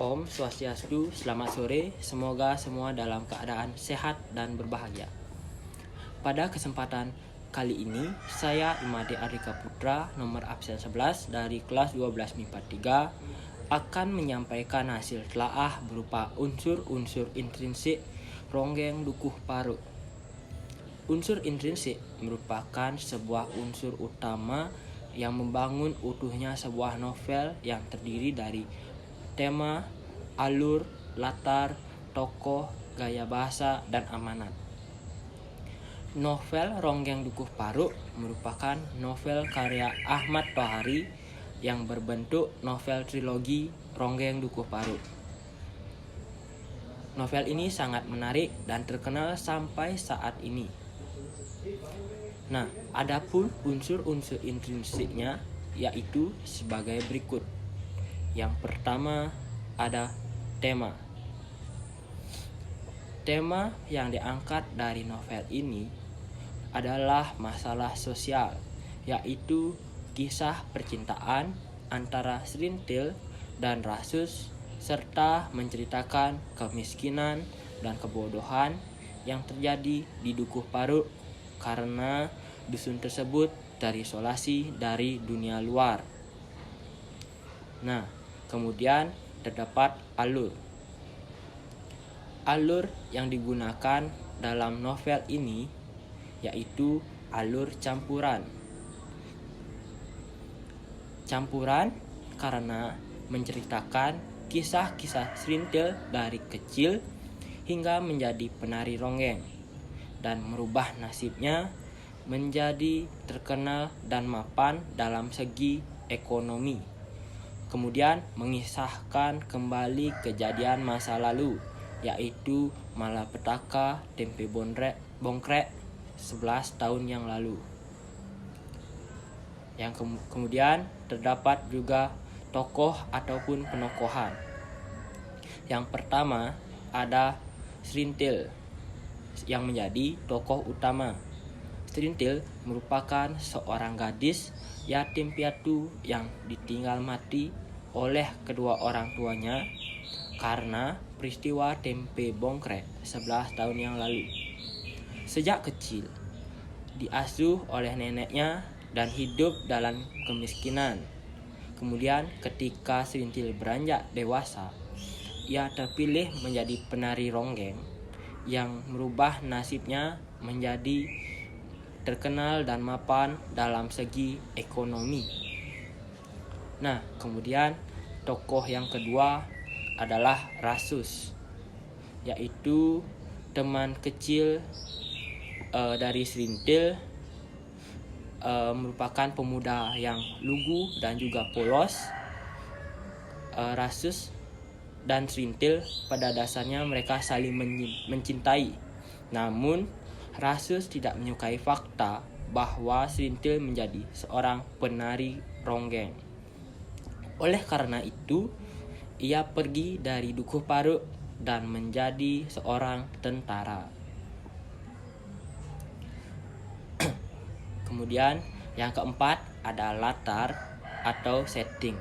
Om Swastiastu, selamat sore, semoga semua dalam keadaan sehat dan berbahagia. Pada kesempatan kali ini, saya Imade Ardika Putra, nomor absen 11 dari kelas 12 MIPA 3, akan menyampaikan hasil telaah berupa unsur-unsur intrinsik ronggeng dukuh parut. Unsur intrinsik merupakan sebuah unsur utama yang membangun utuhnya sebuah novel yang terdiri dari tema, alur, latar, tokoh, gaya bahasa, dan amanat. Novel Ronggeng Dukuh Parut merupakan novel karya Ahmad Tohari yang berbentuk novel trilogi Ronggeng Dukuh Parut. Novel ini sangat menarik dan terkenal sampai saat ini. Nah, adapun unsur-unsur intrinsiknya yaitu sebagai berikut. Yang pertama ada tema. Tema yang diangkat dari novel ini adalah masalah sosial, yaitu kisah percintaan antara Srintil dan Rasus, serta menceritakan kemiskinan dan kebodohan yang terjadi di Dukuh Parut karena dusun tersebut terisolasi dari dunia luar. Nah, kemudian terdapat alur. Alur yang digunakan dalam novel ini yaitu alur campuran. Campuran karena menceritakan kisah-kisah Srintil dari kecil hingga menjadi penari ronggeng dan merubah nasibnya menjadi terkenal dan mapan dalam segi ekonomi. Kemudian mengisahkan kembali kejadian masa lalu, yaitu malapetaka tempe bongkrek 11 tahun yang lalu. Yang kemudian terdapat juga tokoh ataupun penokohan. Yang pertama ada Srintil yang menjadi tokoh utama. Srintil merupakan seorang gadis yatim piatu yang ditinggal mati oleh kedua orang tuanya karena peristiwa tempe bongkrek 11 tahun yang lalu. Sejak kecil diasuh oleh neneknya dan hidup dalam kemiskinan. Kemudian ketika Srintil beranjak dewasa, ia terpilih menjadi penari ronggeng yang merubah nasibnya menjadi terkenal dan mapan dalam segi ekonomi. Nah, kemudian tokoh yang kedua adalah Rasus, yaitu teman kecil dari Srintil, merupakan pemuda yang lugu dan juga polos. Rasus dan Srintil pada dasarnya mereka saling mencintai. Namun Rasus tidak menyukai fakta bahwa Srintil menjadi seorang penari ronggeng. Oleh karena itu, ia pergi dari Dukuh Parut dan menjadi seorang tentara. Kemudian yang keempat ada latar atau setting.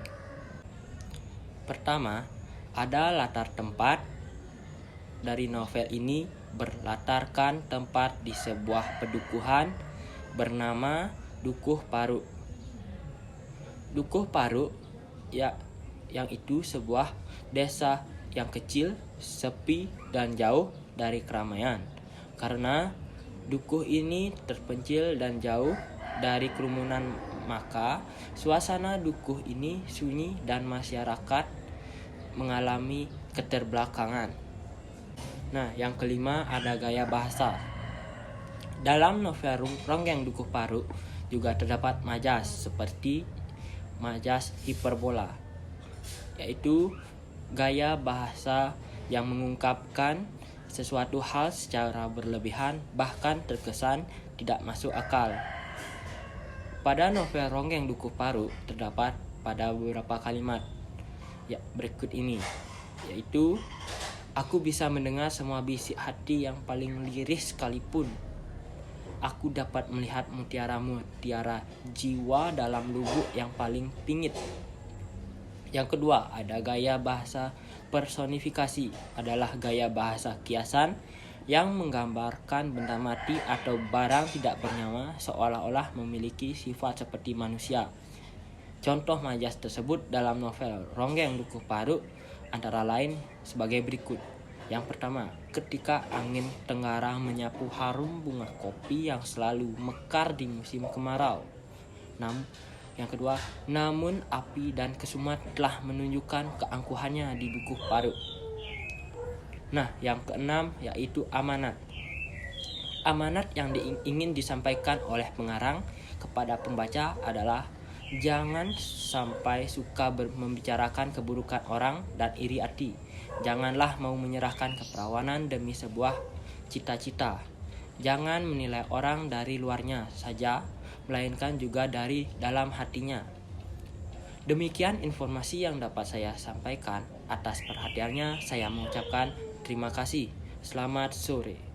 Pertama, ada latar tempat. Dari novel ini berlatarkan tempat di sebuah pedukuhan bernama Dukuh Parut. Dukuh Parut yang itu sebuah desa yang kecil, sepi dan jauh dari keramaian. Karena dukuh ini terpencil dan jauh dari kerumunan, maka suasana dukuh ini sunyi dan masyarakat mengalami keterbelakangan. Nah, yang kelima ada gaya bahasa. Dalam novel Ronggeng Dukuh Parut juga terdapat majas seperti majas hiperbola, yaitu gaya bahasa yang mengungkapkan sesuatu hal secara berlebihan bahkan terkesan tidak masuk akal. Pada novel Ronggeng Dukuh Parut terdapat pada beberapa kalimat berikut ini, yaitu aku bisa mendengar semua bisik hati yang paling liris sekalipun. Aku dapat melihat mutiara-mutiara jiwa dalam lubuk yang paling pingit. Yang kedua, ada gaya bahasa personifikasi, adalah gaya bahasa kiasan yang menggambarkan benda mati atau barang tidak bernyawa seolah-olah memiliki sifat seperti manusia. Contoh majas tersebut dalam novel Ronggeng Dukuh Paruk antara lain sebagai berikut. Yang pertama, ketika angin tenggara menyapu harum bunga kopi yang selalu mekar di musim kemarau. Yang kedua, namun api dan kesumat telah menunjukkan keangkuhannya di Dukuh Paruk. Nah, yang keenam yaitu amanat. Amanat yang ingin disampaikan oleh pengarang kepada pembaca adalah jangan sampai suka membicarakan keburukan orang dan iri hati. Janganlah mau menyerahkan keperawanan demi sebuah cita-cita. Jangan menilai orang dari luarnya saja, melainkan juga dari dalam hatinya. Demikian informasi yang dapat saya sampaikan. Atas perhatiannya saya mengucapkan terima kasih. Selamat sore.